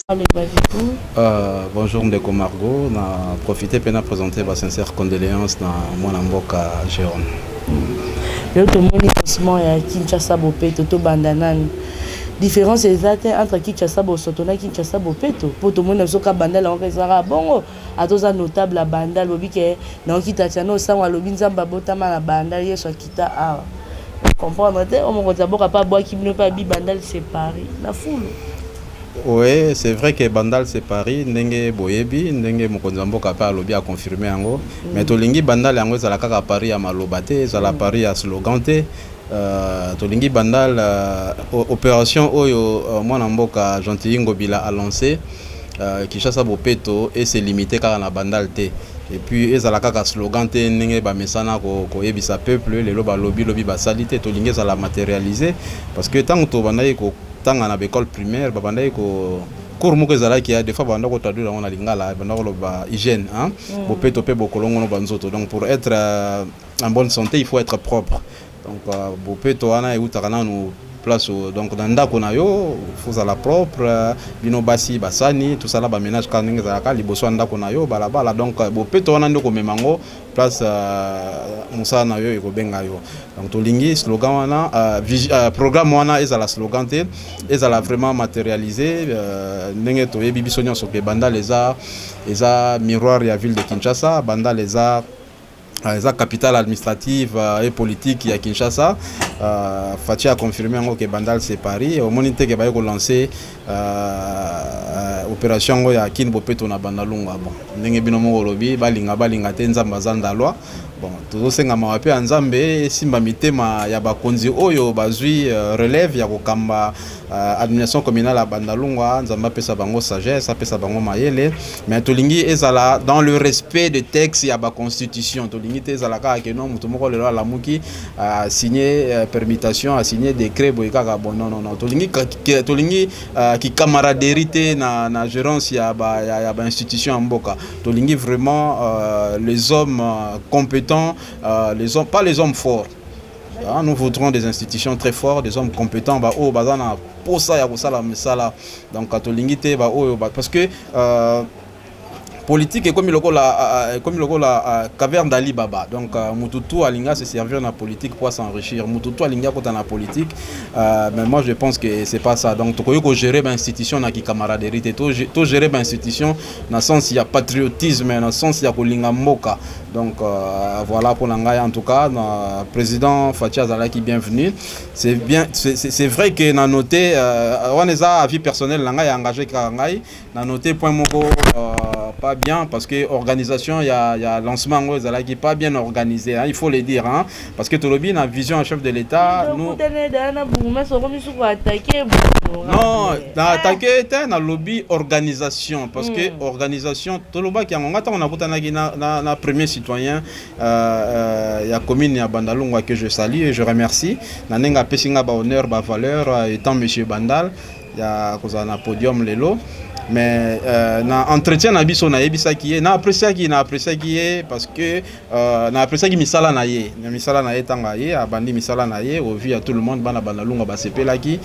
Allez, bonjour Ndeko Margot, na profité pour présenter ma sincère condoléance dans mon amboka Jérôme. Le tout monde est Kinshasa Bopeto to bandanan. Différence exacte entre Kinshasa Bosoto na Kinshasa Bopeto. Pour tout le monde soka bandal on resara bongo. Atoza notable la bandal bobi ke na kita tiano sangwa lobinza babota ma la bandal yeso kita a. Comprendre te on ko taboka pas bois qui ne pas bi bandal séparé. Na foule. Oui, c'est vrai que Bandal c'est Paris, ndenge boyebi, ndenge mokonzambo kapa lobi a confirmé yango. Mais tolingi Bandal yango za la kaka Paris à malobate, za la Paris à sloganté. Tolingi Bandal opération oyo mwana mboka Gentil Ngobila a lancé Kinshasa Bopeto et c'est limité car na Bandal té. Et puis ezala kaka slogan té ndenge ba mesana ko yebisa peuple lelo ba lobby ba salité tolingi za la matérialiser parce que tant to bandaye ko tanga na école primaire babandai ko cours moko ezala ki a des fois banda ko traduire on a lingala banda ko ba hygiène hein Bopeto pe bokolongo no banzoto donc pour être en bonne santé il faut être propre donc Bopeto wana eutaka na nous place donc dans ndako na yo faut la propre bino basi basani tout ça là ba ménage quand ninga za ka liboso ndako na yo balabala donc Bopeto wana ndoko memango place musa na yo eko benga yo donc tolingi slogan wana programme wana ezala slogan te ezala vraiment matérialisé ndenge to yebi biso nyonso ke banda leza miroir ya ville de Kinshasa banda leza la capitale administrative et politique à Kinshasa. Fatia a confirmé que Bandal c'est Paris. Au moment où il a lancé opération à Kin Bopeto na Bandalunga. Bon, ndenge binomo olobi balinga tenza mazanda loi. Bon, tout ça nga mawape anzambe simba mitema ya bakonzi oyo bazui relève ya kokamba administration communale à Bandalunga nzamba pesa bango sagesse pesa bango mayele mais tolingi ezala dans le respect des textes ya ba constitution tolingi ezala ka ke non mutu moko lelo la muki a signé permutation a signé décret boyaka bon non tolingi ki camaraderie na gérance ya ba institution mboka tolingi vraiment les hommes compétents les hommes, pas les hommes forts. Nous voudrons des institutions très fortes, des hommes compétents. Pour ça, il y a ça. Donc, parce que politique est comme la caverne d'Ali Baba. Donc, Mututu Alinga se servir dans la politique pour s'enrichir. Mututu Alinga dans la politique. Mais moi, je pense que c'est pas ça. Donc, il faut gérer l'institution dans la camaraderie. Il faut gérer l'institution dans le sens il y a patriotisme, dans le sens il y a Kolinga Moka. Donc, voilà pour l'Angaï. En tout cas, le président Fatia Zalaki, bienvenue. C'est vrai que dans noté, on est à vie personnelle, l'Angaï a engagé Karangaï. Dans noté, point moko, pas bien parce que organisation il y a lancement qui est pas bien organisé hein, il faut le dire hein, parce que Tolobi a vision en chef de l'État nous non attaquer dans lobby organisation parce que organisation Toloba qui on a na premier citoyen il y a commune ya Bandalungwa que je salue et je remercie na nenga pesinga ba honneur ba valeur étant monsieur Bandal il y a cause na podium lelo. Mais na entretien na biso na yebisa ki na apprécier qui parce que na apprécier qui misala na ye tanga ye abandi misala na ye au vu à tout le monde bana Bandalunga ba sepela ki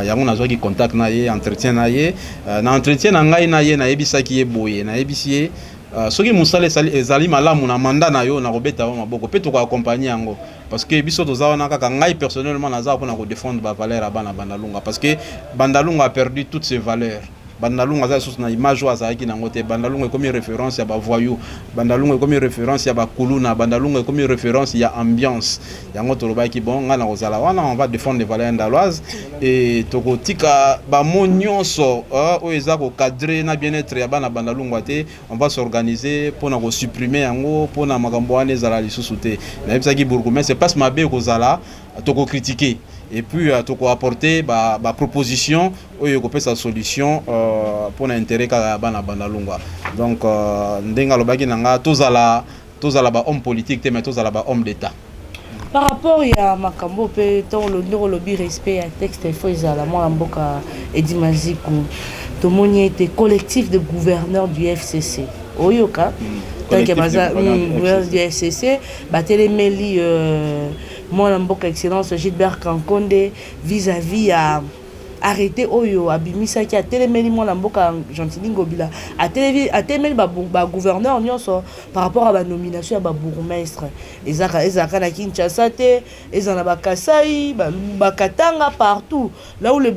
yango nazwa ki contact na ye entretien na ye na entretien na ngai na ye na yebisa ki boye na yebisi soki musala ezali malamu na mandat na yo na robeta maboko pe to ko accompagner yango parce que biso toza na kaka ngai personnellement naza pour na ko défendre ba valeur à bana Bandalunga parce que Bandalunga a perdu toutes ses valeurs. Bandalunga za sous na image wa za ki nangote Bandalunga comme référence ya ba voyou Bandalunga comme référence ya ba kuluna Bandalunga comme référence ya ambiance yango toloba ki bon nga na kozala wana on va défendre les valeurs ndaloises et tokotika ba monyonso o eza ko cadrer na bien-être ya bana Bandalunga te on va s'organiser pour na ko supprimer yango pour na makambo wana ezala lisusu te na bisa ki bourgmestre c'est pas mabe kozala toko critiquer et puis toko apporter ba proposition oyo ko pesa solution pour l'intérêt ka bana Bandalunga donc ndenga lobaki nanga tozala ba homme politique te mais tozala ba homme d'état par rapport à makambo pe ton le lobby respect à texte il faut izala moi mboka Edimaziku to moni était collectif de gouverneurs du FCC oyoka tant que baza gouverneur du FCC batele meli moi mboka excellence Gilbert Kankonde vis-à-vis à arrêté oyo abimisa ki atelemeli mwana mboka Gentili Ngobila atelemeli ba gouverneur nyonso par rapport à la nomination ya ba bourgmestre ezaka na Kinshasa te ezana ba Kasai ba Katanga partout là où le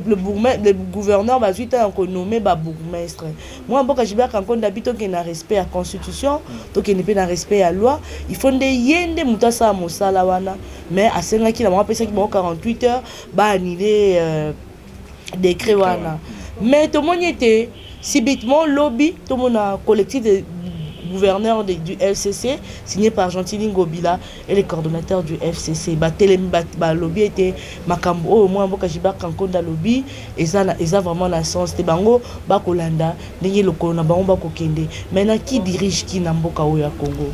gouverneur va suite en nommer ba bourgmestre moi mboka Gilbert Kankonda bito qui na respect à constitution to qui ne peut na respect à loi il faut de yende mutasa mosala wana mais asenga ki na mwa pesa ki 48 heures ba annuler décret wana mais tout le monde était subitement lobby tout le monde a collectif de gouverneur du FCC signé par Gentili Ngobila et les coordonnateurs du FCC ba lobby était makambo au moins mboka Gilbert Kankonda lobby et ça vraiment la sens te bango ba kolanda ndenge lokolo na bango ba kokende maintenant qui dirige qui na mboka oyo ya Congo.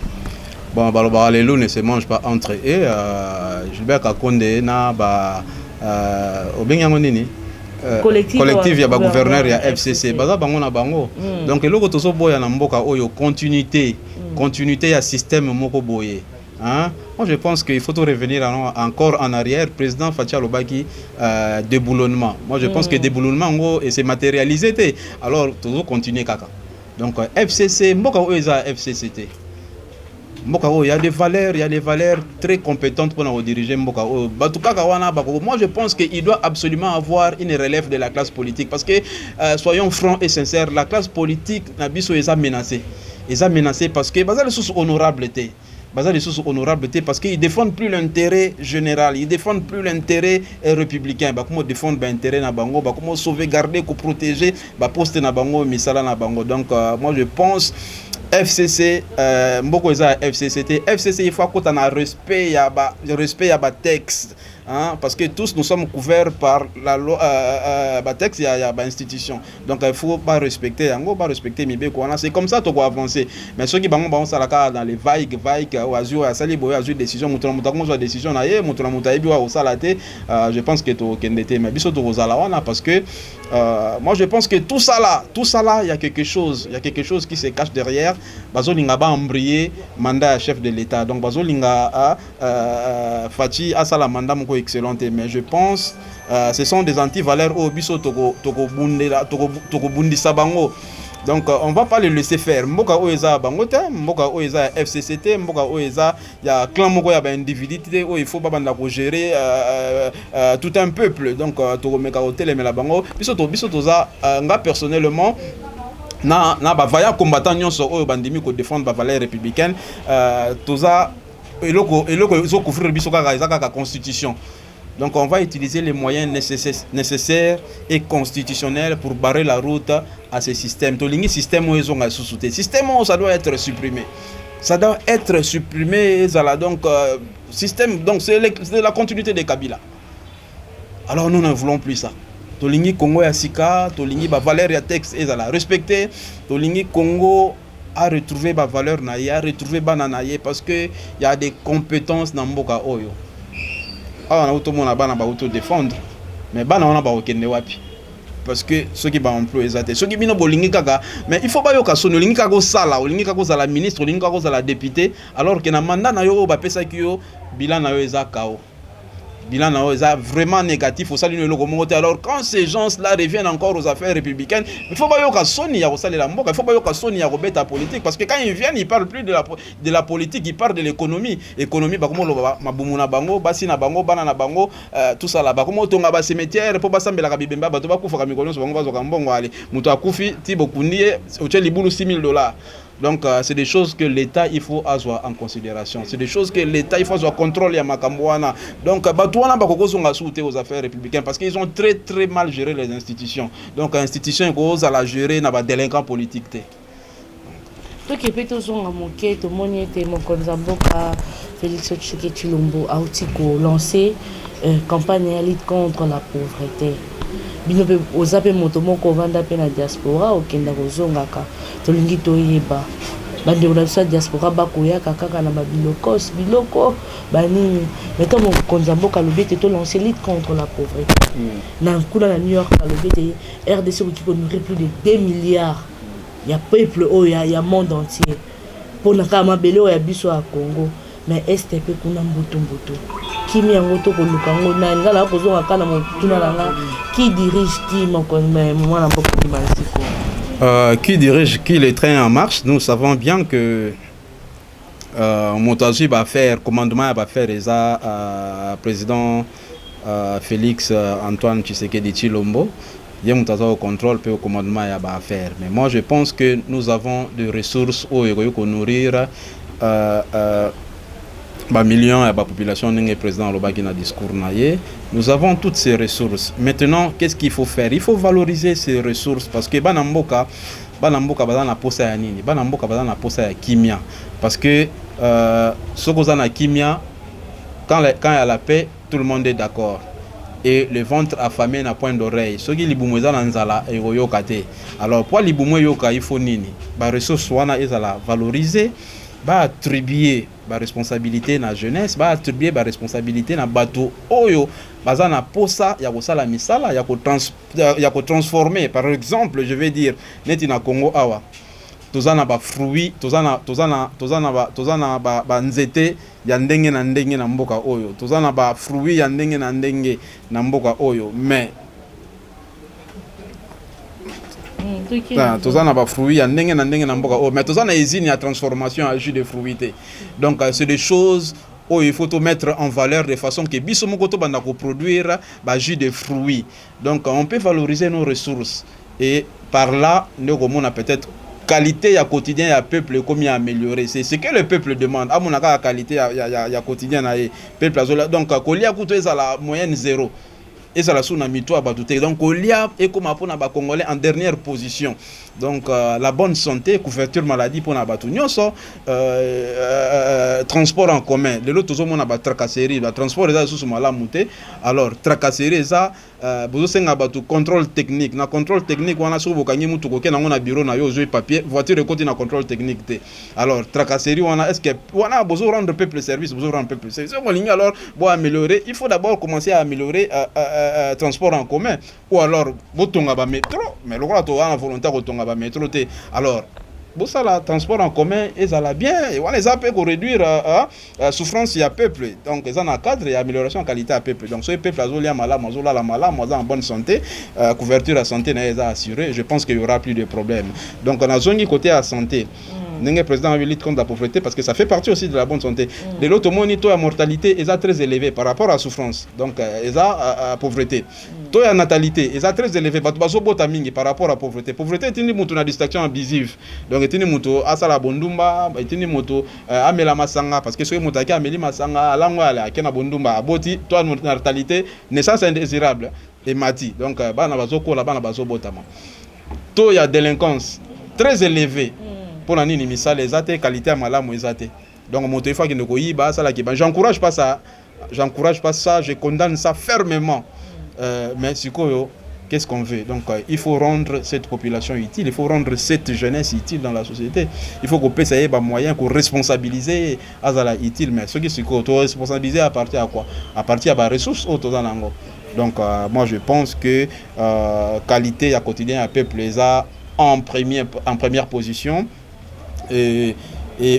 Bon, les loups ne se mangent pas entre eux. Gilbert Kakonde na collectif ya ba gouverneur ya FCC baza bango na bango. Donc eloko tozo boya na mboka oyo continuité ya système moko boye. Hein? Moi je pense qu'il faut revenir encore en arrière. Président Fatia Lobaki déboulonnement. Moi je pense que déboulonnement et c'est matérialisé. Alors tozo continuer kaka. Donc FCC mboka oyo za FCCT. Il y a des valeurs très compétentes pour nous diriger. Moi, je pense qu'il doit absolument avoir une relève de la classe politique. Parce que, soyons francs et sincères, la classe politique est menacée. Ils sont menacés parce que les sources honorables. Parce qu'ils ne défendent plus l'intérêt général, ils ne défendent plus l'intérêt républicain. Comment défendre l'intérêt na bango, comment sauvegarder, protéger, poster na bango, misala na bango. Donc, moi, je pense. FCC, FCC, il faut qu'on ait un respect à ba texte, hein, parce que tous nous sommes couverts par la loi, texte, il y a institution. Donc il faut pas respecter, c'est comme ça qu'on va avancer. Mais ceux qui vont ça dans les vagues, décision, décision, je pense que parce que moi je pense que tout ça là, il y a quelque chose qui se cache derrière. Bazolinga ba embrayé mandat chef de l'État. Donc Bazolinga Fati a ça la mandat moko excellente, mais je pense ce sont des antivaleurs au biso toko bundi sabango. Donc on va pas les laisser faire. Mboka oeza bangote, mboka oeza FCCT, mboka oeza ya clan moko ya ba individualité où il faut pas banda ko gérer tout un peuple. Donc toko meka hotel mais la bango biso toza nga personnellement na ba vaillant combattant nyonso oyo bandimi ko défendre ba valeurs républicaines toza eloko zo couvrir biso kaka constitution. Donc on va utiliser les moyens nécessaires et constitutionnels pour barrer la route à ce système. Tolingi système où ils ont sous-souté. Système où ça doit être supprimé. Ça doit être supprimé. Donc système, donc c'est la continuité de Kabila. Alors nous ne voulons plus ça. Tolingi Congo ya sika, tolingi ba valeur ya texte ezala respecté, tolingi Congo a retrouvé ba valeur na ya, retrouvé bananaye parce que il y a des compétences dans mboka oyo. Ah on a tout le monde bana ba auto défendre, mais bana on a ba okende wapi. Parce que ceux qui ba employer ça, ceux qui bino bolingi kaka, mais il faut pas yoka sono lingi kako sala, lingi kako za la ministre, lingi kako za la député, alors que na mandat na yo ba pesa ki yo bilan na yo eza kao. Bilan est vraiment négatif au salut de alors quand ces gens-là reviennent encore aux affaires républicaines, il faut pas que Sony a au la mboka, il faut pas que Sony a robé ta politique parce que quand ils viennent, ils parlent plus de la politique, ils parlent de l'économie. Économie ba komo mabumuna bango, basina bango, banana bango, tout ça là ba komo tonga ba cimetière pour basambela ka bibemba ba to ba kufa ka mikolon so bango bazo ka mbongo ale. Muto akufi tibo kundie o tsheli bulu $6,000. Donc c'est des choses que l'État il faut avoir en considération. C'est des choses que l'État il faut avoir contrôle ya makamboana. Donc batouana bakoko zonga souté aux affaires républicaines parce qu'ils ont très très mal géré les institutions. Donc institution cause à la gérer na ba délinquants politiques té. Donc il peut zonga moké to moniete mokonza mboka Félix Tshisekedi Tshilombo a outiko lancé campagne à lutte contre la pauvreté. Binope ozape moto moko vanda pe na diaspora okenda kozongaka tolingi toyeba bande ona sa diaspora bakoyaka kaka na biloko banini meto mo konza mboka lobete to lancer lutte contre la pauvreté na kula na New York na lobete RDC qui peut nourrir plus de 2 milliards ya peuple ya monde entier pour na kama belo ya biso à Congo mais STP kuna mboto kimi yango to koluka ngo nani ngala kozonga kana motuna nanga qui dirige qui moko moi na mboka ki basiko qui dirige qui les trains en marche. Nous savons bien que Montazu va faire commandement va faire les président Félix Antoine Tshisekedi Tshilombo. Il y a au contrôle puis au commandement il y a faire. Mais moi je pense que nous avons des ressources où pour nourrir millions de la population n'est président Lobaki na discours naie. Nous avons toutes ces ressources. Maintenant, qu'est-ce qu'il faut faire? Il faut valoriser ces ressources parce que banamboka bazana posa ya nini? Banamboka bazana posa ya kimia parce que sokoza na kimia quand il y a la paix, tout le monde est d'accord. Et le ventre affamé n'a point d'oreille. Ce qui libumweza na nzala yoka te. Alors pour libumwe yoka il faut nini? Ba ressources wana ezala valoriser, ba attribuer ba responsabilité na jeunesse, ba attribuer ba responsabilité na bato oyo bazana posa ya kosala misala ya ko transformer. Par exemple, je vais dire neti na Congo awa. Tozana ba fruits, tozana ba nzete ya ndenge na mboka oyo. Tozana ba fruits ya ndenge na mboka oyo. Mais tozana ba fruits ya ndenge na mboka oyo. Mais tozana usine ya transformation à jus de fruits. Donc c'est des choses où il faut tout mettre en valeur de façon que biso moko to banda ko produire ba jus de fruits. Donc on peut valoriser nos ressources et par là nous on a peut-être qualité ya quotidien ya peuple comme y améliorer. C'est ce que le peuple demande. À mon avis, la qualité ya quotidien na peuple azola. Donc kolia kuto eza la moyenne 0. Et ça la sous na mito abatute. Donc kolia et comme pour na ba congolais en dernière position. Donc la bonne santé, couverture maladie pour na batu nyonso, transport en commun. Le lot toujours mon ba tracasserie, la transport eza sous mala muté. Alors tracasserie eza bozo senga batu contrôle technique. Na contrôle technique wana so bokangi mutu ko kena ngona bureau na yo zo papier, voiture côté na contrôle technique té. Alors tracasserie wana est-ce que wana bozo rendre peuple service, bozo rendre peuple service. Alors pour améliorer, il faut d'abord commencer à améliorer transport en commun ou alors botonga ba métro, mais le to wana volontaire botonga ba métro té. Alors bon ça la transport en commun et ça la bien et on les a pour réduire souffrance il y a peuple donc ils en a cadre et amélioration en qualité à peuple donc ce peuple azolia malade mazola la malade en bonne santé couverture à santé n'a assurée je pense qu'il y aura plus de problèmes donc on a zone côté à santé le président a lutte contre la pauvreté parce que ça fait partie aussi de la bonne santé. De l'autre côté, la mortalité est très élevée par rapport à la souffrance. Donc, la pauvreté. La natalité est très élevée par rapport à la pauvreté. La pauvreté est une distraction abusive. Donc, il y a une asala bondumba, il y a une amela masanga parce que ce qui est ameli masanga, langwa kena bondumba, aboti, toi natalité, naissance indésirable et mati. Donc, bana bazoko la bana bazobotama. Il y a délinquance très élevée. Pour la nini misale ezate qualité à malamu ezate donc mon téléphone qui ne koyiba ça la ki j'encourage pas ça je condamne ça fermement mais sikoyo qu'est-ce qu'on veut donc il faut rendre cette population utile il faut rendre cette jeunesse utile dans la société il faut qu'on puisse avoir des moyens qu'on responsabiliser azala utile mais ce qui sikoyo to responsabiliser à partir à quoi à partir à ba ressources auto dans lango donc moi je pense que qualité à quotidien à peuple ça en première position. Et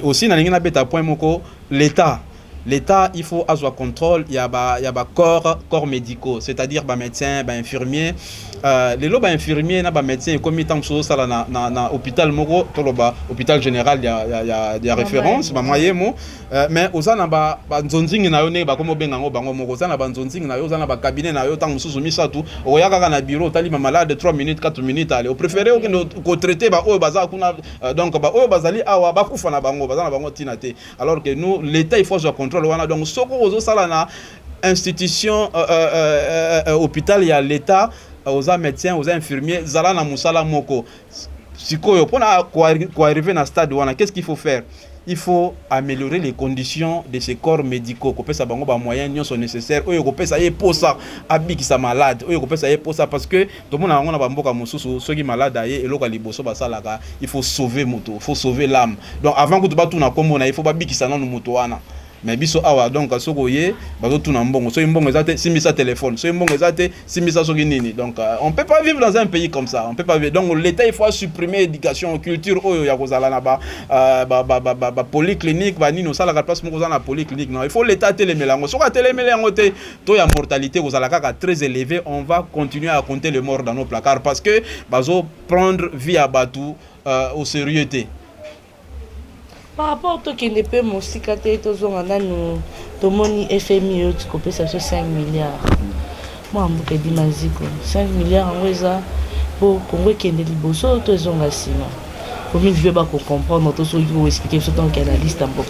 aussi, dans le point l'État, il faut avoir contrôle, il y a corps médicaux, c'est-à-dire médecins, infirmiers. Les lots infirmiers, médecins, comme ils sont dans l'hôpital Moro, hôpital général, il y a référence, mais aux ans, zonzing na yone comme bengango bango moko na banzonzing na yo na ba cabinet na yo tant mususu misatu o yaka na bureau tali malade 3 minutes 4 minutes aller au préféré ko traiter ba o baza kuna donc ba o bazali awa ba kufa na bango baza na bango tinate alors que nous l'état il faut jouer contrôle wana donc soko ozo sala na institution hôpital ya l'état aux médecins aux infirmiers zala na musala moko sikoyo pona ko arriver na stade wana qu'est-ce qu'il faut faire il faut améliorer les conditions de ces corps médicaux ko pesa bango ba moyens nyonso nécessaires oyo ko pesa ye posa abiki sa malade oyo ko pesa ye posa parce que tout le monde na ba mboka mususu soki malade aye eloko liboso basalaka il faut sauver moto il faut sauver l'âme donc avant que tu ba tout na kombo na il faut ba biki sa nanu moto wana mais biso awa donc sokoye bazo tuna mbongo so mbongo ezate simisa téléphone so mbongo ezate simisa soki nini donc on peut pas vivre dans un pays comme ça, on peut pas vivre. Donc l'état il faut supprimer éducation culture oyo ya kozala na ba polyclinique ba nini osala ka place moko za na polyclinique. Non, il faut l'état télémelango soka télémelango te to ya mortalité kozala kaka très élevé, on va continuer à compter les morts dans nos placards parce que bazo prendre vie à Batou au sérieux. Par rapport au qui ne peut m'osicate nous tomoni FMI tu copie ça sur 5 milliards. Moi je dis maziko 5 milliards en weza pour Congo qui est liboso to zonga sima. Pour moi je vais pas comprendre tout ce que expliquer sur ton canaliste en Congo.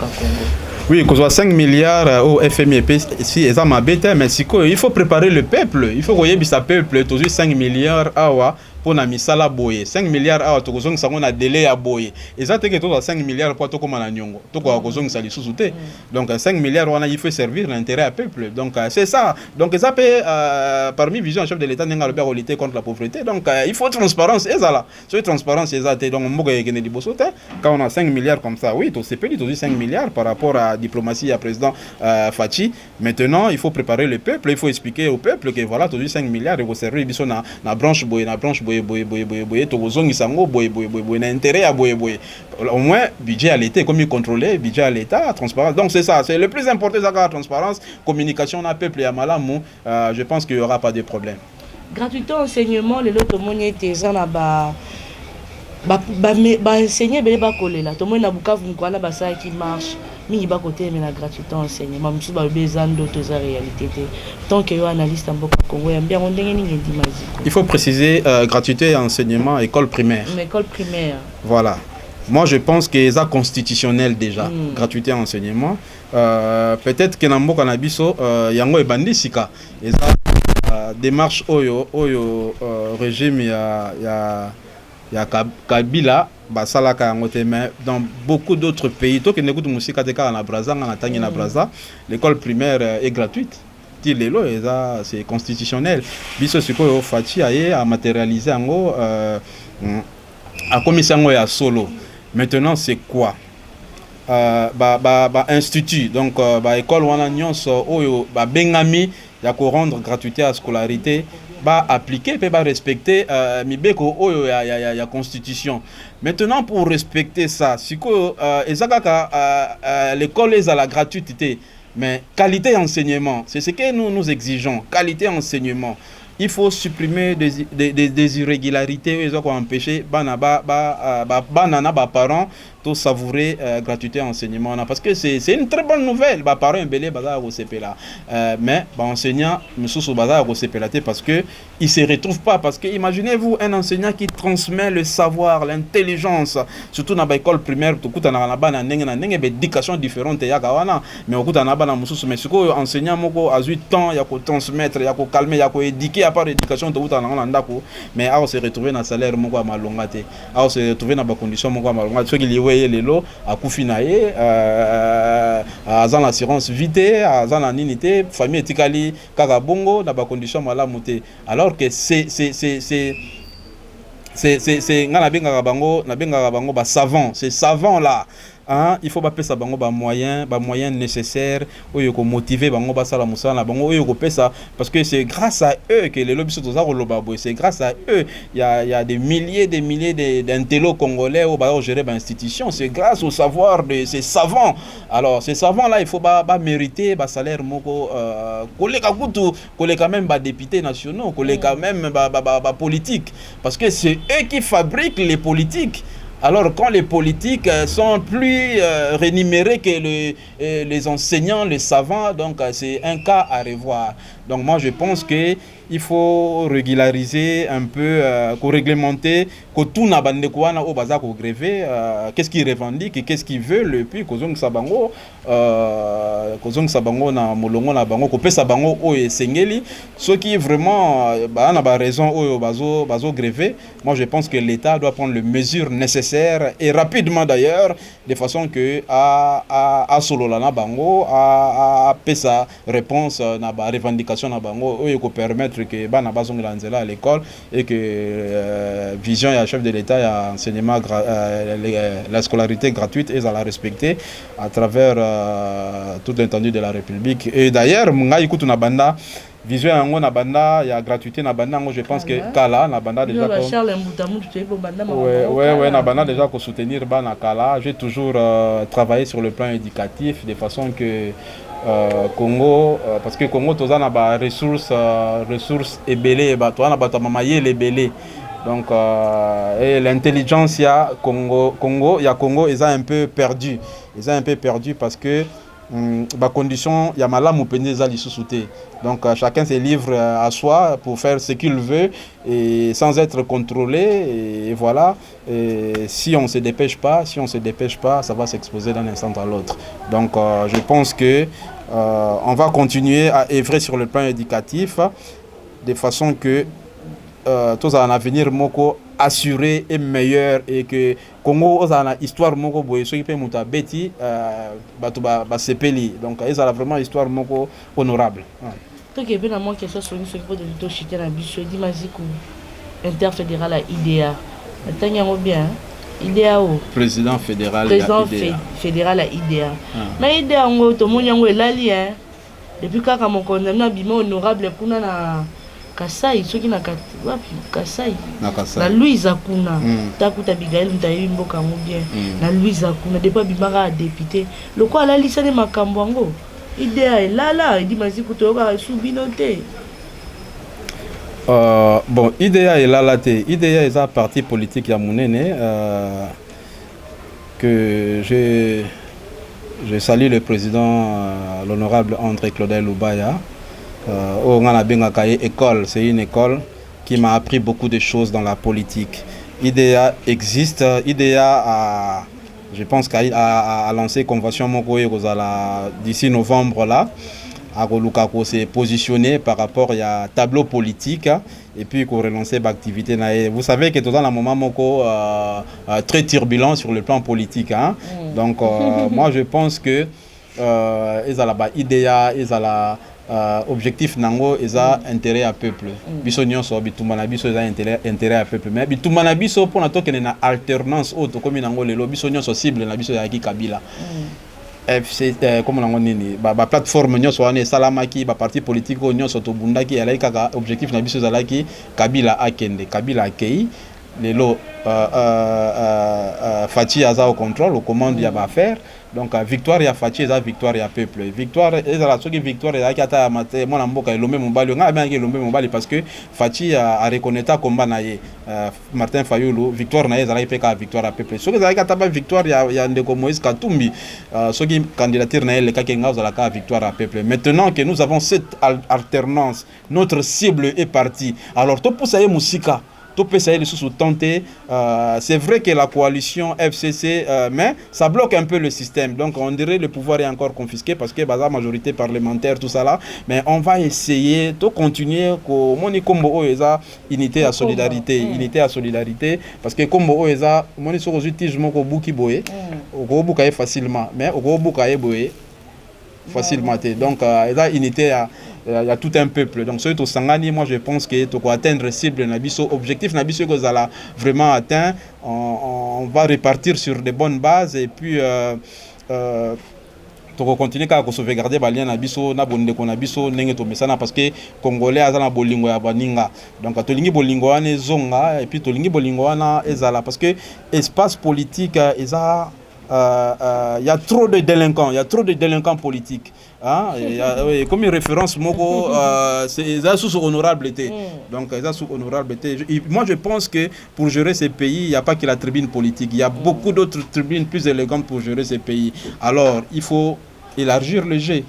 Oui, qu'on soit 5 milliards au FMI si ça m'a bête mais il faut préparer le peuple, il faut voyer bisa peuple toujours 5 milliards awa pour na misala boye 5 milliards awa to kozongi sango na délai ya boye ezate que to 5 milliards pour to koma na nyongo to ko kozongi sali susute donc 5 milliards wana il faut servir l'intérêt à peuple donc c'est ça donc ça peut parmi vision chef de l'état n'enga le lutter contre la pauvreté donc il faut transparence ezala so transparence ezate donc mboka yekene liboso te quand on a 5 milliards comme ça oui to c'est petit to 5 milliards par rapport à diplomatie à président Fachi. Maintenant il faut préparer le peuple, il faut expliquer au peuple que voilà to 5 milliards et ko servir biso na branche boye intérêt à au moins budget à l'état comme il contrôlait budget à l'état transparence donc c'est ça, c'est le plus important ça la transparence communication na peuple ya malamu je pense qu'il y aura pas de problème. Gratuité enseignement les autres monnaie ça na ba enseigner bele ba kolela to mo na Bukavu ko na ba ça qui marche mingi ba côté mais la gratuité enseignement musu ba bezan d'autres réalité tant que yo analyste en Congo ya bien on ndenge ni ngi maziko. Il faut préciser gratuité enseignement école primaire. École primaire. Voilà. Moi je pense que c'est constitutionnel déjà gratuité enseignement peut-être que na mboka na biso yango ebandi sika eza démarche oyo régime ya Kabila basalaka yango te mais dans beaucoup d'autres pays to que n'écoute musika te kaka na Brazza na tangi na Brazza l'école primaire est gratuite tilelo eza c'est constitutionnel biso sikoyo Fachi aye a matérialiser yango a commission yango ya solo. Maintenant c'est quoi institut donc école wana nyonso oyo bengami ya ko rendre gratuité à scolarité ba appliquer peut pas respecter mibeko oyo ya constitution. Maintenant pour respecter ça siko ezakaka l'école est à la gratuité mais qualité enseignement c'est ce que nous exigeons, qualité enseignement. Il faut supprimer des irrégularités ils ont empêché banana parents de savourer gratuité enseignement parce que c'est une très bonne nouvelle parents belé bazar au CP là mais enseignant monsieur bazar au CP là parce que il se retrouve pas parce que imaginez-vous un enseignant qui transmet le savoir, l'intelligence surtout dans l'école primaire tout coup na bana ndenge éducation différente ya kawana mais au coup na bana monsieur mais ce que enseignant moko a 8 ans ya ko transmettre ya ko calmer ya ko éduquer à part éducation to uta na ndako mais a se retrouver na salaire moko malonga te a se retrouver na ba condition moko malonga ce qui lié lelo akufi na ye azan l'assurance vité azan la ninité famille etikali kaka bongo na ba condition malamu te alors que c'est ngana benga bango ba savant ces savants là hein, il faut pas pesa bango ba moyens nécessaires oyo ko motiver bango ba sala musala bango oyo ko pesa parce que c'est grâce à eux que les lobbies sont aux aroloba boy c'est grâce à eux il y a des milliers d'intello congolais au ba gérer ba institution c'est grâce au savoir de ces savants. Alors ces savants là il faut pas mériter ba salaire moko koleka kutu koleka même ba députés nationaux koleka même ba politique parce que c'est eux qui fabriquent les politiques. Alors quand les politiques sont plus rémunérés que les enseignants, les savants, donc c'est un cas à revoir. Donc moi je pense que il faut régulariser un peu, réglementer, que tout n'a pas de quoi au bazar au grévé, qu'est-ce qu'ils revendiquent, qu'est-ce qu'ils veulent, et puis kozong sabango na molongo na bango, kopé sabango o et sengeli, ce qui est vraiment n'a pas raison au bazo grévé. Moi je pense que l'État doit prendre les mesures nécessaires et rapidement d'ailleurs, de façon que à solo la na bango, à pesa réponse na ba revendication na bango, o ko permettre permettre que bana bazongela nzela à l'école et que vision et chef de l'État et enseignement la scolarité gratuite et à la respecter à travers tout l'étendue de la République. Et d'ailleurs munga ikutu na banda vision yango na banda ya gratuité na banda ngo je pense que kala na banda déjà ouais na banda déjà ko soutenir bana kala. J'ai toujours travaillé sur le plan éducatif de façon que Congo parce que Congo toza na ba ressources ebelé ba to na ba to mamaye lebelé. Donc et l'intelligence ya Congo est un peu perdu. Ils ont un peu perdu parce que bah condition ya malamu pende za lisusuté. Donc chacun se livre à soi pour faire ce qu'il veut et sans être contrôlé et voilà. Et si on se dépêche pas, ça va s'exposer d'un instant à l'autre. Donc je pense que on va continuer à œuvrer sur le plan éducatif de façon que tous un avenir moko assuré et meilleur et que Congo a une histoire moko boye so ipe muta beti batu ba sepeli. Donc ils ont vraiment histoire moko honorable. Toi qui bien à moi question sur ce qui de to chiter na biso di maziku interfédéral à IDEA. Tanya ngo bien IDEA o président fédéral fédéral à IDEA. Mais IDEA ngo to mo nyango elali hein. Depuis kaka mon condamné abima honorable kuna na Kasai soki na wapi Kasai na Louise Akuna takuta Bigaël Mutayi mboka ngo bien na Louise Akuna depuis bimaka député le quoi la lisa de makambo ngo IDEA elala idi maziku toyoka subinote bon IDEA elala te IDEA est un parti politique ya munene que je salue le président l'honorable André Claudel Lubaya. École, c'est une école qui m'a appris beaucoup de choses dans la politique. IDEA existe, IDEA je pense qu'à lancé convention d'ici novembre là. Agolukako s'est positionné par rapport à tableau politique et puis qu'on relançait l'activité. Vous savez que tout dans un moment moko très turbulent sur le plan politique. Hein? Donc moi je pense que IDEA, objectif nango eza intérêt à peuple biso nyonso bitumana biso eza intérêt à peuple mais bitumana biso pour na tokene na alternance auto comme nango lelo biso nyonso cible na biso ya ki Kabila FC comme nango nini ba plateforme nyonso wana salamaki ba parti politique nyonso to bundaki elai kaka objectif na biso zalaki Kabila akende Kabila akei lelo Fachi aza au contrôle au commande ya ba affaire. Donc victoire ya Fachi eza victoire ya peuple. Victoire eza soki victoire ya kata mate mona mboka elombe mobali nga bien elombe mobali parce que Fachi a reconnaître combat na ye Martin Fayulu victoire na ye eza ipeka victoire ya peuple. Soki eza kata ba victoire ya ndeko Moïse Katumbi soki candidature na ele kakenga eza la victoire ya peuple. Maintenant que nous avons cette alternance, notre cible est partie. Alors to poussa ye musika tout peut essayer de sous-tenter. C'est vrai que la coalition FCC, mais ça bloque un peu le système. Donc on dirait que le pouvoir est encore confisqué parce que la majorité parlementaire, tout ça là. Mais on va essayer de continuer comme Kombo Oeza, unité à solidarité. Unité à solidarité. Parce que Kombo Oeza, moni sur aujourd'hui, mon Kobuki Boé, au Bukaye facilement. Mais au Bukaye Boé, facilement. Donc il y a unité à. Il y a tout un peuple. Donc, ce Sangani, moi je pense que pour atteindre cible, objectif, vraiment atteint, on va repartir sur de bonnes bases et puis continuer à sauvegarder les liens parce que Congolais ont un bolingo ya baninga. Donc, tolingi bolingo ane zonga et puis tolingi bolingo ane ezala parce que espace politique il y a trop de délinquants politiques. Hein? Comme une référence, c'est sous-honorable. Donc, sous-honorable. Moi, je pense que pour gérer ces pays, il n'y a pas que la tribune politique. Il y a beaucoup d'autres tribunes plus élégantes pour gérer ces pays. Alors, il faut élargir le jeu.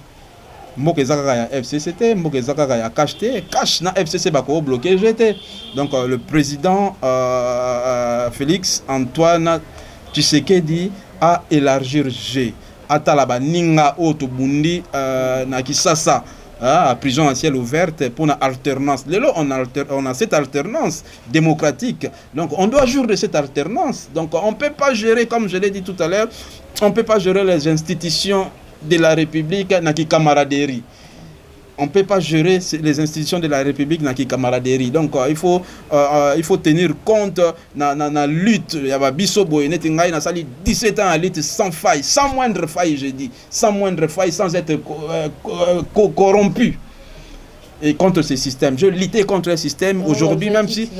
Mboka ezaka ya FCCT, mboka ezaka ya KHT, cash na FCC bako bloqué GT. Donc le président Félix Antoine Tshisekedi a élargir G. Atalaba ninga otobundi na Kisasa à prison à ciel ouverte pour une alternance. Lelo on a cette alternance démocratique. Donc on doit jouir de cette alternance. Donc on peut pas gérer, comme je l'ai dit tout à l'heure, on peut pas gérer les institutions de la République na ki camaraderie. on ne peut pas gérer les institutions de la République dans la camaraderie. Donc, il faut tenir compte de la lutte. Il y a Bisso Boye, 17 ans à lutte sans faille, sans moindre faille, je dis. Sans moindre faille, sans être corrompu. Et contre ce système. Je luttais contre le système aujourd'hui, même si...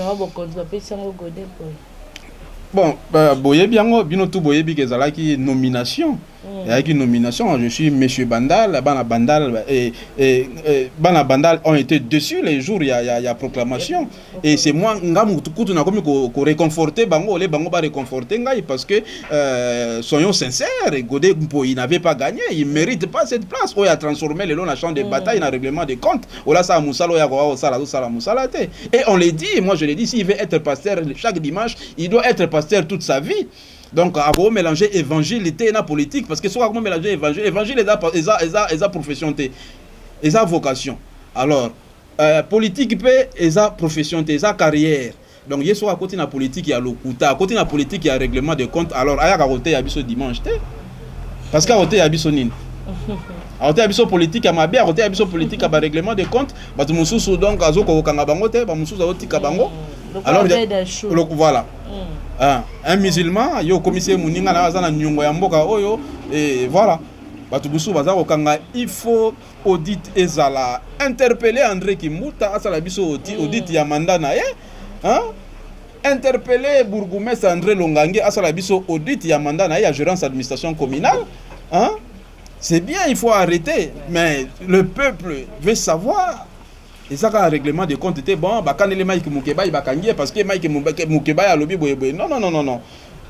Bon, Boye Biango, Binotou Boye Bikezala qui est nomination. Avec une nomination, je suis Monsieur Bandal, Bana Bandal et Bana Bandal ont été dessus les jours, il y a proclamation. Et c'est moi, Ngamutukutu n'a comme réconforté Bango, les Bango va réconforter Ngaï parce que soyons sincères, Godé Mpo, il n'avait pas gagné, il ne mérite pas cette place. Il a transformé le long de la chambre de bataille en règlement de compte. Et on l'a dit, moi je l'ai dit, s'il veut être pasteur chaque dimanche, il doit être pasteur toute sa vie. Donc, à vous mélanger évangile et la politique, parce que soit vous mélanger évangile et la profession, et la vocation. Alors, politique et la profession, et la carrière. Donc, il y a à côté de la politique, il y a le quota, à côté de la politique, il y a le règlement de compte. Alors, il y a côté de dimanche. Parce qu'à côté, il y a nine. À côté, il y a politique, à côté, il y a politique, à règlement de compte. Donc, alors, voilà. Un musulman, yo commissaire Mouninga na zana nyongo ya mboka oyo et voilà. Batubusu baza okanga, il faut audit ezala interpeller André Kimuta asala biso audit ya mandat na ye, hein? Interpeller bourgmestre André Longange asala biso audit ya mandat na ye ya gérance administration communale, hein? C'est bien, il faut arrêter, mais le peuple veut savoir. Et ça, quand le règlement de compte était bon, quand les Mike Moukeba, il va gagner parce que Mike Moukeba a lobby. Non.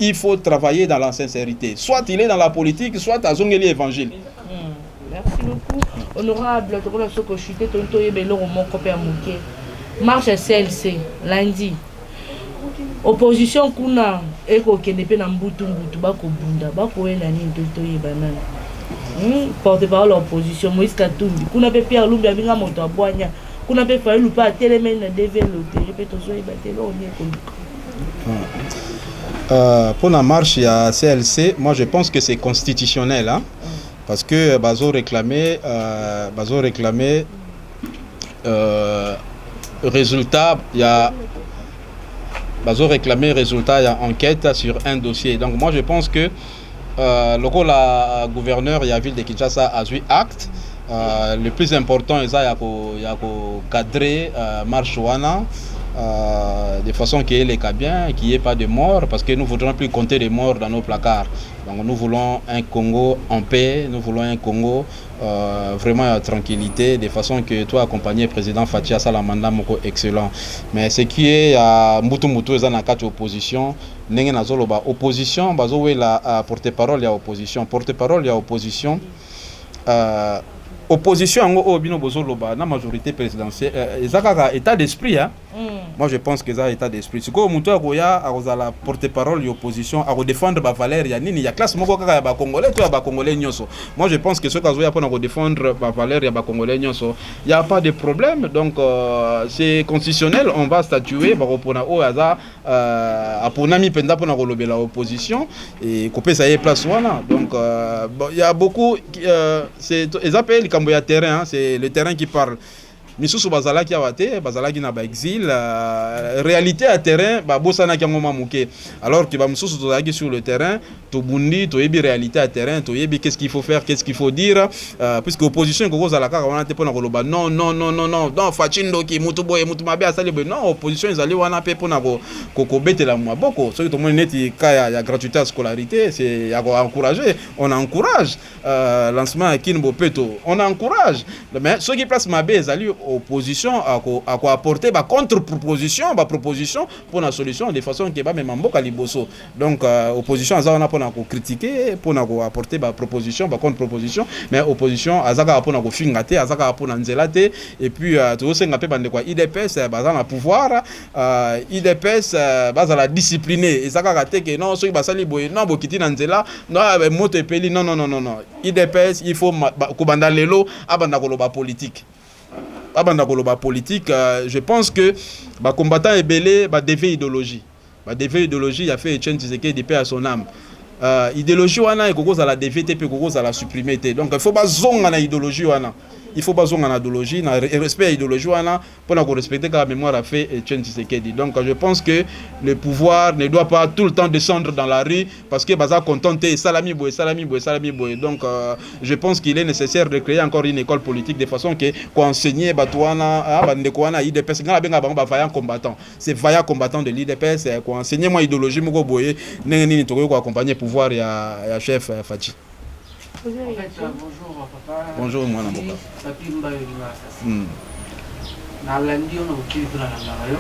Il faut travailler dans la sincérité. Soit il est dans la politique, soit à Zongeli évangile. Merci beaucoup. Honorable, marche CLC, lundi. Opposition kuna eko kenepe na mbutu bako bunda bako nani ntotoye banana. Porte-parole opposition Moïse Katumbi. Kuna pe Pierre Lumbi abinga moto abwanya. Kuna pe fa lu pa teleme na développer. Je peux toujours y battre là on est pour la marche à CLC, moi je pense que c'est constitutionnel, hein, parce que bazo réclamer résultat, il y a bazo réclamer résultat, il y a enquête sur un dossier. Donc moi je pense que le gouverneur et la ville de Kinshasa a eu acte. Le plus important est ça, il y a cadrer marche wana de façon qu'il y ait les cas bien, qu'il n'y ait pas de morts, parce que nous ne voudrons plus compter les morts dans nos placards. Donc nous voulons un Congo en paix, nous voulons un Congo vraiment en tranquillité, de façon que toi accompagné le président Fatia Salamanda Moko excellent. Mais ce qui est à Mbutu eza na kati opposition, nenge nazoloba opposition, bazo la porte-parole ya opposition, porte-parole ya opposition. Opposition en bino bozoloba na majorité présidentielle ezaka état d'esprit, hein. Moi je pense que ça état d'esprit siko muto akoya akozala porte-parole de opposition à défendre ba valeur ya nini ya classe moko kaka ya ba congolais to ya ba congolais nyonso. Moi je pense que ce kazoya pona ko défendre ba valeur ya ba congolais nyonso, il y a pas de problème. Donc c'est constitutionnel, on va statuer ba pona o aza apona mi penda pona ko lobela opposition et couper ça y place wana. Donc il y a beaucoup c'est ils appellent Kamboya terrain, hein, c'est le terrain qui parle. Misusu bazalaki awate, bazalaki na ba exil, réalité à terrain, ba bosana ki ngoma muke. Alors que ba misusu tozalaki sur le terrain, to bundi, to yebi réalité à terrain, to yebi qu'est-ce qu'il faut faire, qu'est-ce qu'il faut dire, puisque opposition ko za la kaka wana te pona koloba non, fachindo ki mutu boye mutu mabe asali boye. Non, opposition ezali wana pe pona ko betela maboko. Soki to moni neti ka ya gratuité à scolarité, c'est ya ko encourager, on encourage lancement à Kinbo Peto, on encourage. Mais ceux qui place mabe ezali opposition à quoi apporter ba contre-proposition, ba proposition pour la solution de façon que ba même mboka liboso. Donc opposition azana pour na ko critiquer, pour na ko apporter ba proposition, ba contre-proposition, mais opposition azaka pour na ko fingate, azaka pour na nzelate et puis to senga pe bande kwa IDPS bazana pouvoir, IDPS bazala discipliner, ezaka kate que non soki basali boye non bokiti na nzela, non moto epeli non. IDPS il faut ko banda lelo abanda ko loba politique. Je pense que les combattants est belé, dévier idéologie. Dévier idéologie a fait Etienne Tshisekedi de paix à son âme. Idéologie wana et cause à la dévier et cause à la supprimer. Donc il faut pas zonga na idéologie wana. il faut pas jouer en idéologie, respect à l'idéologie pour respecter la mémoire a fait Etienne Tshisekedi. Donc je pense que le pouvoir ne doit pas tout le temps descendre dans la rue parce que baza contenté salami boy. Donc je pense qu'il est nécessaire de créer encore une école politique de façon que qu'on enseigner batouana bandekwana IDPS ngala benga bango ba vaillant combattant. C'est vaillant combattant de l'IDPS qu'on enseigner moi idéologie moko boye nini toko ko accompagner pouvoir ya chef Fachi. En fait, bonjour papa. Bonjour moi Namboka. Papi Mbayo na lundi on a outil pour la nanayo.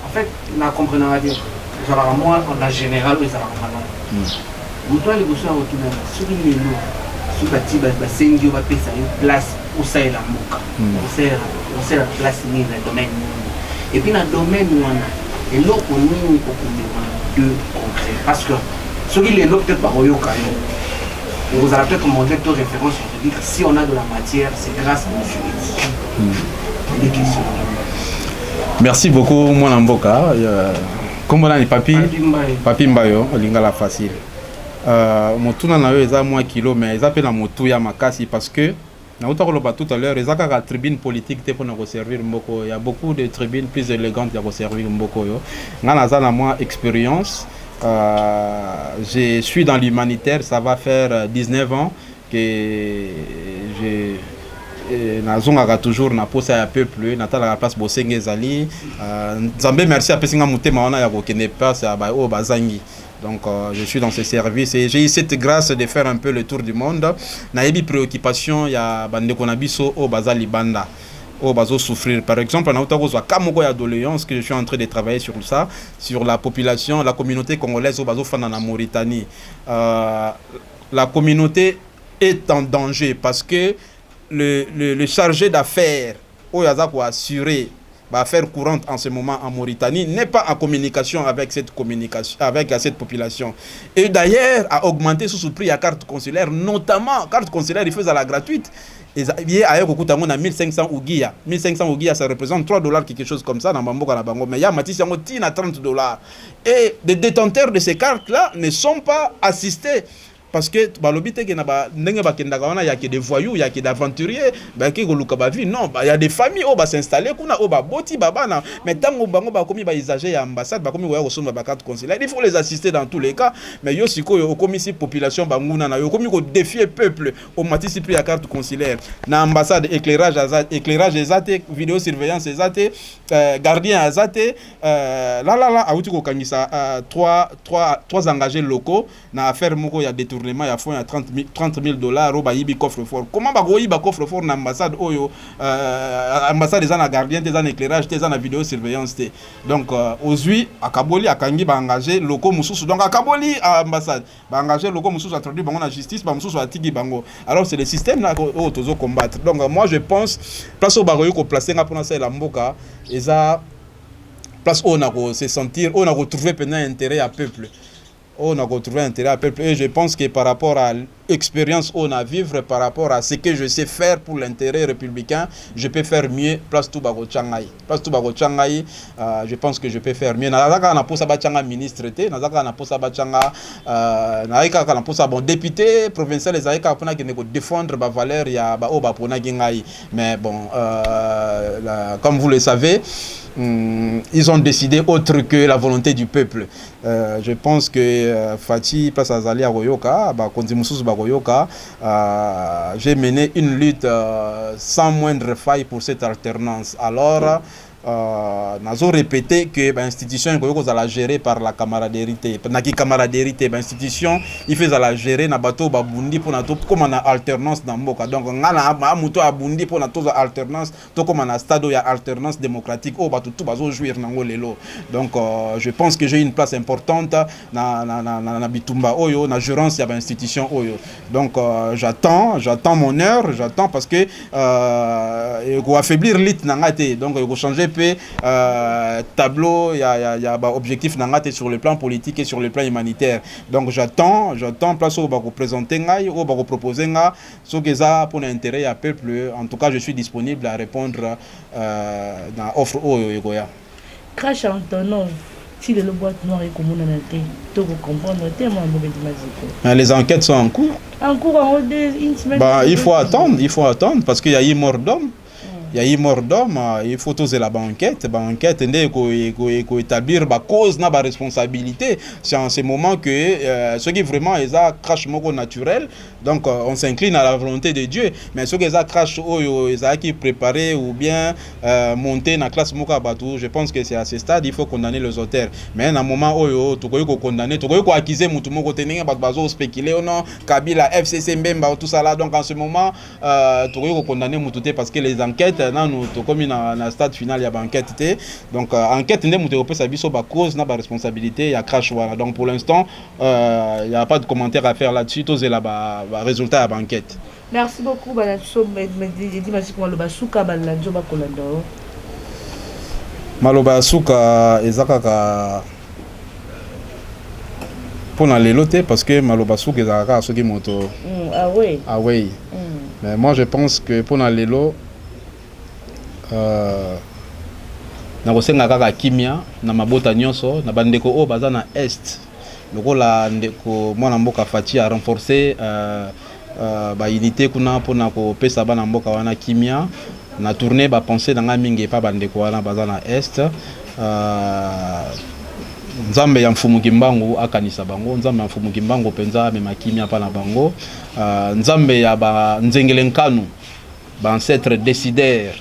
En fait, na comprenant à dire genre moi on a général ou ça va vraiment. Mutuali bosso a retourné sur une milo. Sur bati ba sengi ba pesa une place où ça est la moka. On sait la place ni le domaine. Et puis dans le domaine où on a et l'autre on est au deux concret parce que ceux qui les peut-être pas au yoka. Vous allez peut-être montrer deux références pour te dire que si on a de la matière, c'est grâce à nos juristes. Des questions. Merci beaucoup, mon Amboka. Comment on a Papi Mbayo, Lingala facile. Motuna na yo eza moins kilo, mais ils appellent la motu ya makasi parce que, na tout à l'heure, ils ont la tribune politique pour servir Mboko. Il y a beaucoup de tribunes plus élégantes pour servir Mboko. On a moins expérience. Je suis dans l'humanitaire, ça va faire 19 ans que j'ai nazongaka toujours na posa ya peuple natala la place Bosenge Zali Nzambe merci à pesinga mutema wana ya kokene passe ya ba o bazangi. Donc je suis dans ce service et j'ai eu cette grâce de faire un peu le tour du monde. Nayebi préoccupation ya bande konabiso o bazali banda. Bazo souffrir. Par exemple, on a Kamoko ya doléance que je suis en train de travailler sur ça, sur la population, la communauté congolaise au bazo fana na Mauritanie. La communauté est en danger parce que le chargé d'affaires au Yazako assuré affaires courantes en ce moment en Mauritanie n'est pas en communication avec cette population. Et d'ailleurs, a augmenté sous prix à carte consulaire, notamment carte consulaire, il faisait à la gratuite. Et ailleurs, au Koutamon a 1500 ouguiya. 1500 ouguiya, ça représente $3, quelque chose comme ça, dans Bamboka, Bango. Mais il y a Matisse Yango à $30. Et les détenteurs de ces cartes-là ne sont pas assistés. Parce que il y a que des voyous, il y a que des aventuriers, non, il y a des familles qui s'installent, mais tant que les usagers à l'ambassade, il faut les assister dans tous les cas. Mais il y a aussi une population qui défie le peuple au matisse pris à carte consulaire. Dans l'ambassade, éclairage, vidéosurveillance, gardien, trois engagés locaux, dans l'affaire, il y a détourné. Il y a $30 000 au bayibi coffre-fort. Comment bagoyiba coffre-fort dans l'ambassade oyo ambassade des ana gardien des ana éclairage des ana vidéosurveillance. Donc aujourd'hui à Kaboli à Kangi ba engagé locaux mususu. Donc à Kaboli à ambassade ba engagé locaux mususu à traduire bango na justice ba mususu à tigi bango. Alors c'est le système là au tozo combattre. Donc moi je pense place au bagoyo ko placer nga pour ça la mboka et ça place où on a se sentir on a retrouvé pendant intérêt à peuple. On a retrouvé intérêt à peuple et je pense que par rapport à l'expérience qu'on a vivre, par rapport à ce que je sais faire pour l'intérêt républicain, je peux faire mieux. Place tout bago Changai. Place tout bago Changai, je pense que je peux faire mieux. Nazaka na posa bachanga ministre té, nazaka na posa bachanga naika na posa bon député provincial les aika pona qui ne défendre ba valeur ya ba oba pona gingai. Mais bon comme vous le savez, ils ont décidé autre que la volonté du peuple. Je pense que Fati passe à Zali à Royoka, j'ai mené une lutte sans moindre faille pour cette alternance. Alors, nous avons répété que l'institution est la gérer par la camaraderie. Naki camaraderie, l'institution il fait la gérer na bateau babundi pour nato comme on a alternance dans Mboka. Donc on a muto abundi pour nato alternance, to comme on a stade ya alternance démocratique au bateau tout bazo jouir nango lelo. Donc je pense que j'ai une place importante na bitumba oyo na gérance ya institution oyo. Donc j'attends mon heure, j'attends parce que go affaiblir l'élite nangate. Donc go changer tableau, il y a objectif sur le plan politique et sur le plan humanitaire. Donc j'attends place où on présenter où on proposer ce que ça pour l'intérêt à peuple. En tout cas, je suis disponible à répondre dans l'offre au Egoya. Crash Antonov, si les boîtes noires et communes en été, tu peux comprendre tellement les enquêtes sont en cours. En cours, en haut une semaine. Bah, il faut attendre parce qu'il y a eu mort d'homme. Il y a eu mort d'homme, il faut poser la enquête. Il faut établir la cause, la responsabilité. C'est en ce moment que ceux qui vraiment ils ont crash moko naturel, donc on s'incline à la volonté de Dieu. Mais ceux qui ont crash ils ont qui préparé ou bien monter dans la classe moko batou, je pense que c'est à ce stade il faut condamner les auteurs. Mais à un moment où tu peux condamner, tu peux accuser mutu moko tenir bazo spéculer ou non, Kabila, FCC Mbemba tout ça là. Donc en ce moment tu peux condamner mutu parce que les enquêtes nous comme dans le stade final il y a enquête donc enquête ne mutu peut sa biso ba cause na ba responsabilité il y a crash voilà. Donc pour l'instant il y a pas de commentaire à faire là-dessus, tous là ba résultat à l'enquête. Merci beaucoup Balaso dit masiko le basuka balanjo ba kolando maloba suka ezaka pour na leloté parce que maloba suka ezaka soki moto ah oui mais moi je pense que pour na lelo na kosenga kaka kimia na mabota nyonso na bandeko o baza na est lokola ndeko mwana mboka Fati a renforcer ba unité kuna pona ko pesa bana mboka wana kimia na tourner ba penser dans mingi pa bandeko wana baza na est nzambe ya mfumu kimbangu akanisa bango nzambe ya mfumu kimbangu penza mema kimia pa na bango nzambe ya ba nzengele nkanu ba ancêtre décideur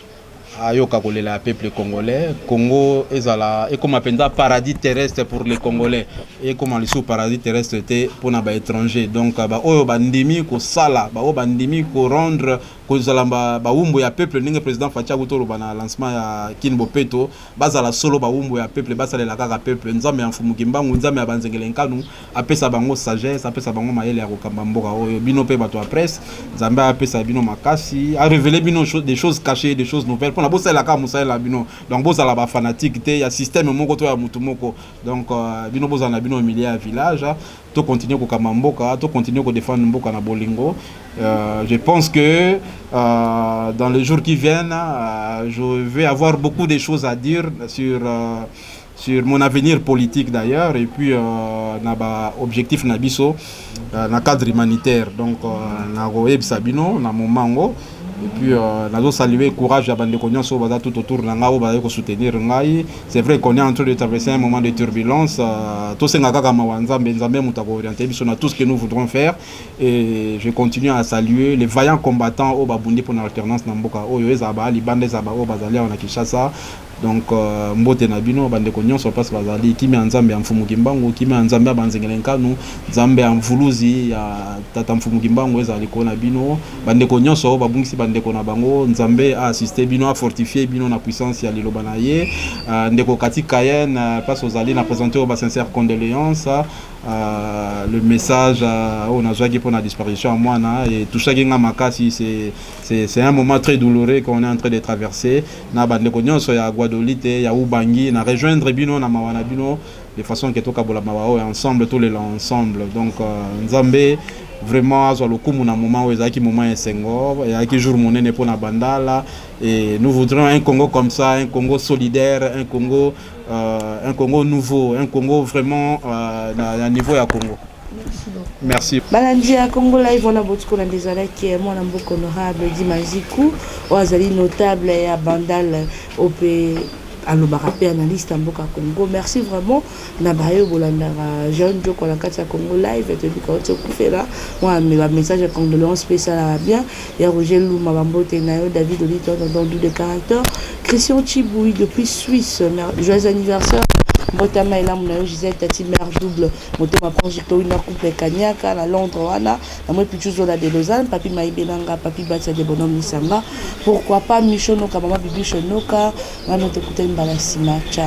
ayoka kolela peuple congolais. Congo ezala et comme appenda paradis terrestre pour les Congolais et comme le sous paradis terrestre était pour na ba étranger. Donc ba oyo bandimi ko sala ba oyo bandimi ko rendre ko zalamba ba umbo ya peuple ninge président Fatia Gutolo bana lancement ya Kinbo Peto bazala solo ba umbo ya peuple basala la kaka peuple nzambe ya mfumu kimbangu nzambe ya banzengele nkanu apesa bango sagesse apesa bango mayele ya kokamba mboka oyo bino pe bato ya presse nzambe apesa bino makasi a révéler bino des choses cachées des choses nouvelles pour na bosa la ka musa la bino donc bosa la ba fanatique te ya système moko to ya mutu moko donc bino bosa na bino au milieu ya village to continuer kokamba mboka to continuer ko défendre mboka na bolingo. Je pense que dans les jours qui viennent, je vais avoir beaucoup de choses à dire sur mon avenir politique d'ailleurs et puis na objectif na biso na cadre humanitaire donc na roeb sabino na momango et puis nazo saluer courage à bande nyonso baza tout autour na ngao ba ko soutenir ngai. C'est vrai qu'on est en train de traverser un moment de turbulence to senga kaka mawanza nzambe mutako orienter biso na tout ce que nous voudrons faire et je continue à saluer les vaillants combattants au babundi pour l'alternance na mboka oyo ezaba libande ezaba o bazali na Kinshasa. Donc mbote na bino bandeko nyonso passe bazali kimi nzambe ya mfumu kimbangu kimi nzambe ya banzengele nkanu nzambe ya mvuluzi ya tata mfumu kimbangu ezali ko na bino bandeko nyonso babungisi bandeko na bango nzambe a assister bino a fortifier bino na puissance ya liloba na ye ndeko kati Kayen passe ozali na présenter au sincère condoléances le message on a joué pour la disparition à moi et tout ça qui nga makasi c'est un moment très douloureux qu'on est en train de traverser na bandeko nyonso ya Guadolite ya Ubangi na rejoindre bino na mawana bino de façon que toka bola mawao ensemble tous les ensemble donc nzambe vraiment azwa lokumu na moment où ezaki moment esengo et aki jour monene pour na bandala et nous voudrions un Congo comme ça, un Congo solidaire, un Congo nouveau, un Congo vraiment à niveau ya Congo. Merci beaucoup. Merci. Balandi à Congo live on a beaucoup de désolé qui est mon beaucoup honorable Dimazikou Oazali notable à Bandal OP alobaka pe analyste mboka Congo. Merci vraiment na bayo bolanda jeune joko la kati ya Congo live et puis quand tu fais là moi mes message de condoléances spéciales bien et Roger Louma Bambote Nayo David Olito dans de caractère Christian Chiboui depuis Suisse joyeux anniversaire Botama et là mon Gisèle Tati mère double motema prangito ina couple Kanyaka na Londres wana na moi plus la de Lausanne papi Maïbenanga papi Batia de bonhomme Nisanga pourquoi pas Michonoka maman Bibi Chonoka va nous écouter une balasima ciao.